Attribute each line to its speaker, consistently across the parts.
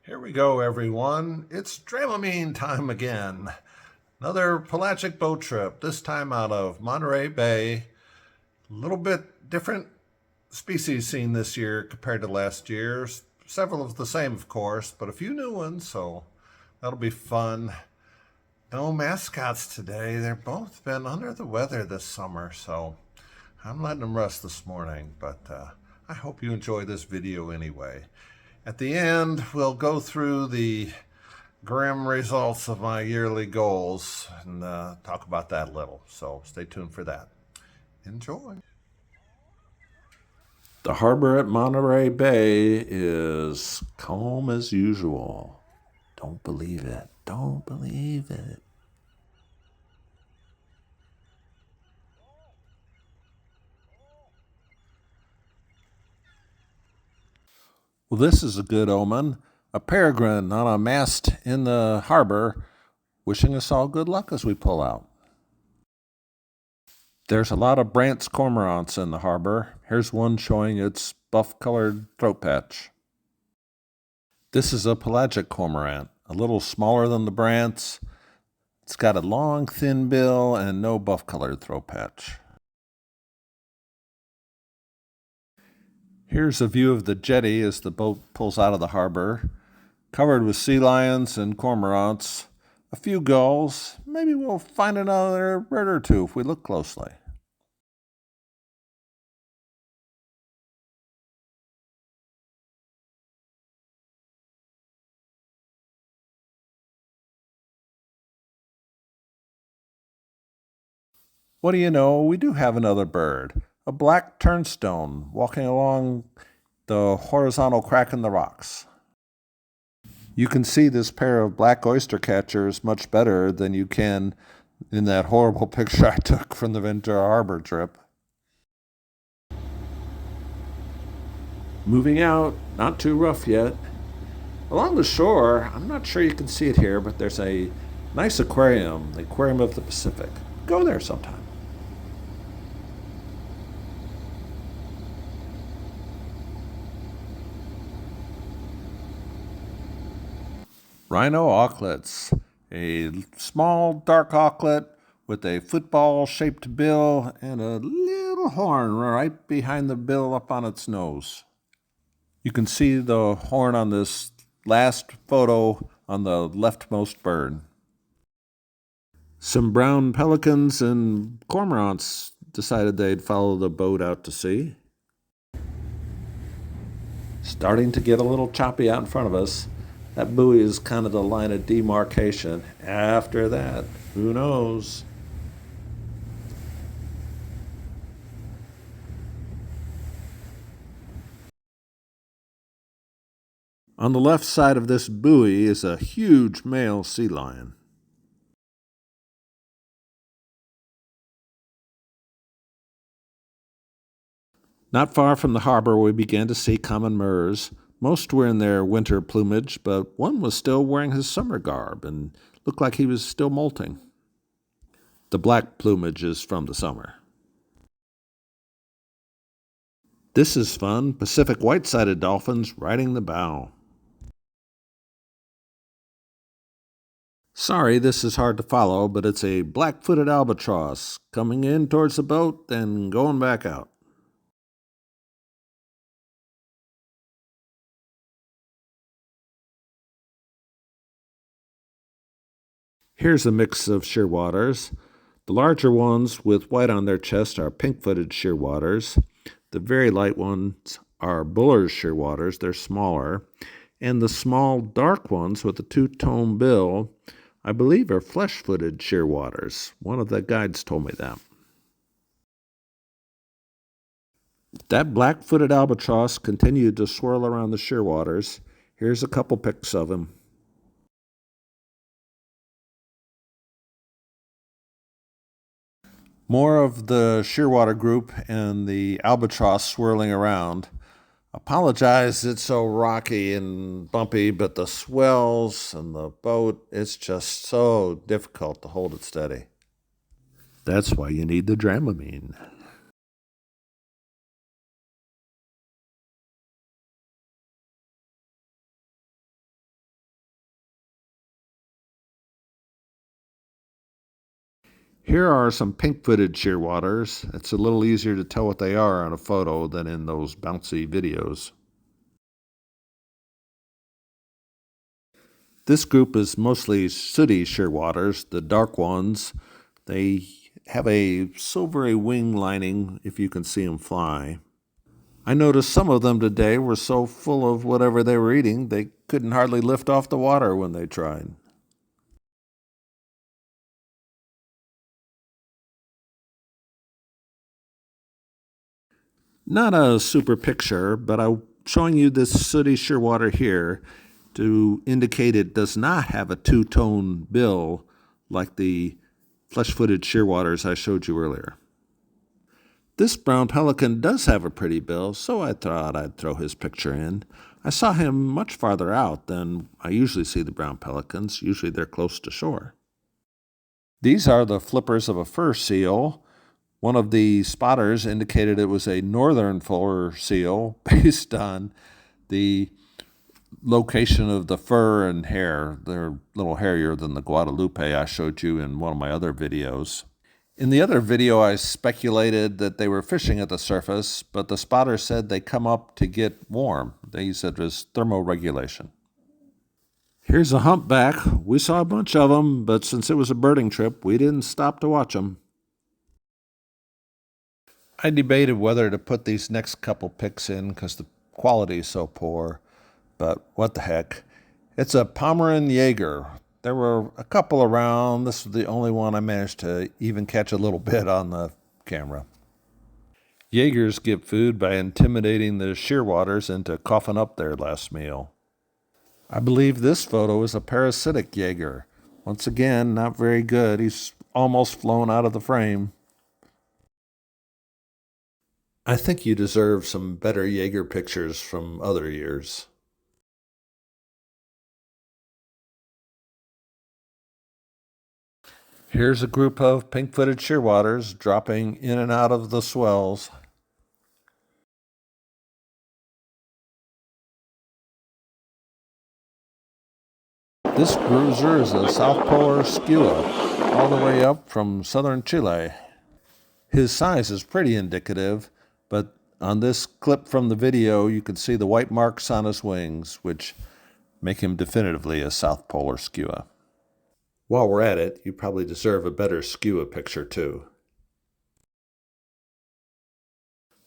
Speaker 1: Here we go, everyone. It's Dramamine time again. Another pelagic boat trip, this time out of Monterey Bay. A little bit different species seen this year compared to last year. Several of the same, of course, but a few new ones, so that'll be fun. No mascots today. They've both been under the weather this summer, so I'm letting them rest this morning, but I hope you enjoy this video anyway. At the end, we'll go through the grim results of my yearly goals and talk about that a little. So stay tuned for that. Enjoy. The harbor at Monterey Bay is calm as usual. Don't believe it. Don't believe it. Well, this is a good omen. A peregrine on a mast in the harbor wishing us all good luck as we pull out. There's a lot of Brandt's cormorants in the harbor. Here's one showing its buff-colored throat patch. This is a pelagic cormorant, a little smaller than the Brandt's. It's got a long, thin bill and no buff-colored throat patch. Here's a view of the jetty as the boat pulls out of the harbor, covered with sea lions and cormorants, a few gulls. Maybe we'll find another bird or two if we look closely. What do you know? We do have another bird, a black turnstone walking along the horizontal crack in the rocks. You can see this pair of black oyster catchers much better than you can in that horrible picture I took from the Ventura Harbor trip. Moving out, not too rough yet. Along the shore, I'm not sure you can see it here, but there's a nice aquarium, the Aquarium of the Pacific. Go there sometime. Rhino auklets, a small dark auklet with a football-shaped bill and a little horn right behind the bill up on its nose. You can see the horn on this last photo on the leftmost bird. Some brown pelicans and cormorants decided they'd follow the boat out to sea. Starting to get a little choppy out in front of us. That buoy is kind of the line of demarcation. After that, who knows? On the left side of this buoy is a huge male sea lion. Not far from the harbor, we began to see common murres. Most were in their winter plumage, but one was still wearing his summer garb and looked like he was still molting. The black plumage is from the summer. This is fun. Pacific white-sided dolphins riding the bow. Sorry, this is hard to follow, but it's a black-footed albatross coming in towards the boat and going back out. Here's a mix of shearwaters. The larger ones with white on their chest are pink-footed shearwaters. The very light ones are Buller's shearwaters. They're smaller. And the small dark ones with the two-tone bill, I believe, are flesh-footed shearwaters. One of the guides told me that. That black-footed albatross continued to swirl around the shearwaters. Here's a couple pics of him. More of the shearwater group and the albatross swirling around. Apologize, it's so rocky and bumpy, but the swells and the boat, it's just so difficult to hold it steady. That's why you need the Dramamine. Here are some pink-footed shearwaters. It's a little easier to tell what they are on a photo than in those bouncy videos. This group is mostly sooty shearwaters, the dark ones. They have a silvery wing lining if you can see them fly. I noticed some of them today were so full of whatever they were eating, they couldn't hardly lift off the water when they tried. Not a super picture, but I'm showing you this sooty shearwater here to indicate it does not have a two-tone bill like the flesh-footed shearwaters I showed you earlier. This brown pelican does have a pretty bill, so I thought I'd throw his picture in. I saw him much farther out than I usually see the brown pelicans. Usually they're close to shore. These are the flippers of a fur seal. One of the spotters indicated it was a northern fur seal based on the location of the fur and hair. They're a little hairier than the Guadalupe I showed you in one of my other videos. In the other video, I speculated that they were fishing at the surface, but the spotter said they come up to get warm. They said it was thermoregulation. Here's a humpback. We saw a bunch of them, but since it was a birding trip, we didn't stop to watch them. I debated whether to put these next couple pics in because the quality is so poor, but what the heck. It's a Pomeranian Jaeger. There were a couple around. This was the only one I managed to even catch a little bit on the camera. Jaegers get food by intimidating the shearwaters into coughing up their last meal. I believe this photo is a parasitic Jaeger. Once again, not very good. He's almost flown out of the frame. I think you deserve some better Jaeger pictures from other years. Here's a group of pink-footed shearwaters dropping in and out of the swells. This bruiser is a South Polar skua, all the way up from southern Chile. His size is pretty indicative, but on this clip from the video, you can see the white marks on his wings, which make him definitively a South Polar skua. While we're at it, you probably deserve a better skua picture too.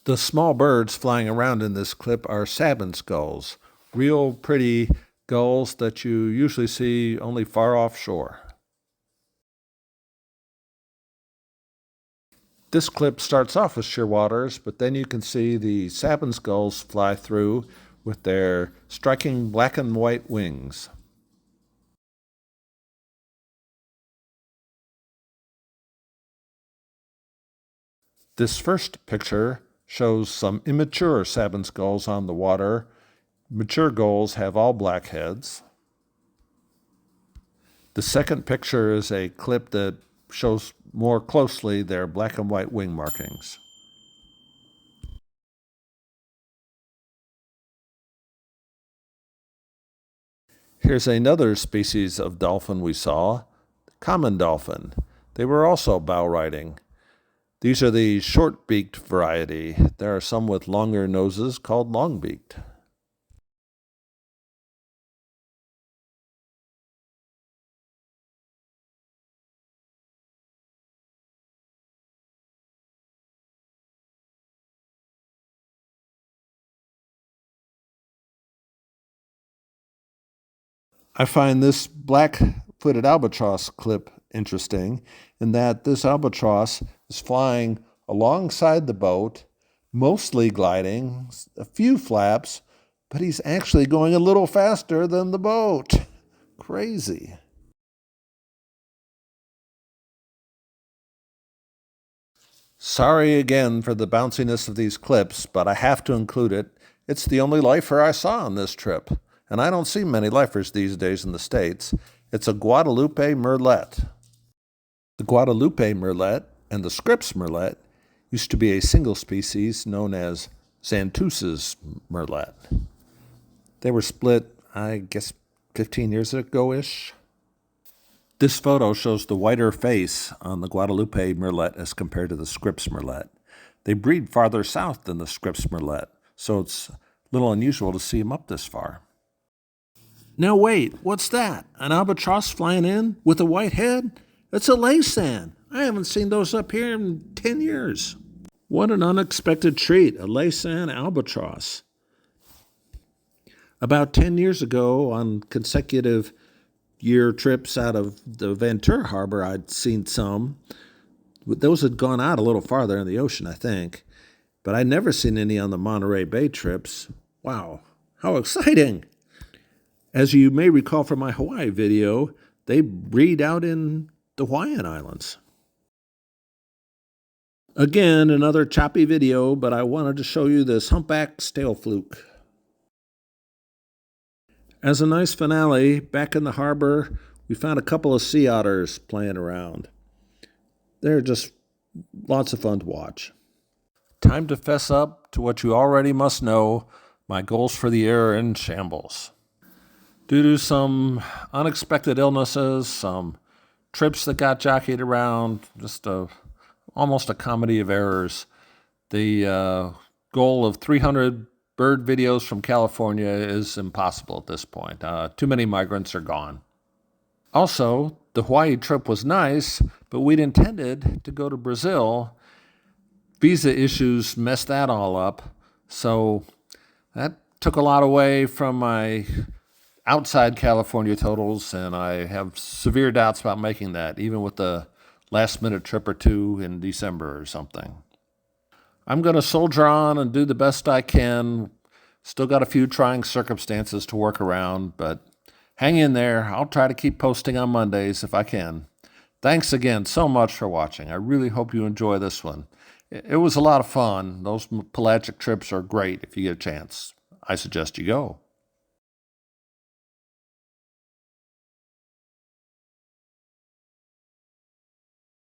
Speaker 1: The small birds flying around in this clip are satin gulls, real pretty gulls that you usually see only far offshore. This clip starts off with shearwaters, but then you can see the satin gulls fly through with their striking black and white wings. This first picture shows some immature satin gulls on the water. Mature gulls have all black heads. The second picture is a clip that shows more closely their black and white wing markings. Here's another species of dolphin we saw, the common dolphin. They were also bow riding. These are the short-beaked variety. There are some with longer noses called long-beaked. I find this black-footed albatross clip interesting in that this albatross is flying alongside the boat, mostly gliding, a few flaps, but he's actually going a little faster than the boat. Crazy. Sorry again for the bounciness of these clips, but I have to include it. It's the only lifer I saw on this trip, and I don't see many lifers these days in the States. It's a Guadalupe merlet. The Guadalupe merlet and the Scripps merlet used to be a single species known as Xanthus's merlet. They were split, I guess, 15 years ago-ish. This photo shows the whiter face on the Guadalupe Merlet as compared to the Scripps Merlet. They breed farther south than the Scripps Merlet, so it's a little unusual to see them up this far. Now wait, what's that? An albatross flying in with a white head? It's a laysan. I haven't seen those up here in 10 years. What an unexpected treat, a laysan albatross. About 10 years ago, on consecutive year trips out of the Ventura Harbor, I'd seen some. Those had gone out a little farther in the ocean, I think. But I'd never seen any on the Monterey Bay trips. Wow, how exciting! As you may recall from my Hawaii video, they breed out in the Hawaiian Islands. Again, another choppy video, but I wanted to show you this humpback stale fluke. As a nice finale, back in the harbor, we found a couple of sea otters playing around. They're just lots of fun to watch. Time to fess up to what you already must know. My goals for the year are in shambles. Due to some unexpected illnesses, some trips that got jockeyed around, just almost a comedy of errors, the goal of 300 bird videos from California is impossible at this point. Too many migrants are gone. Also, the Hawaii trip was nice, but we'd intended to go to Brazil. Visa issues messed that all up, so that took a lot away from my outside California totals, and I have severe doubts about making that, even with the last-minute trip or two in December or something. I'm going to soldier on and do the best I can. Still got a few trying circumstances to work around, but hang in there. I'll try to keep posting on Mondays if I can. Thanks again so much for watching. I really hope you enjoy this one. It was a lot of fun. Those pelagic trips are great if you get a chance. I suggest you go.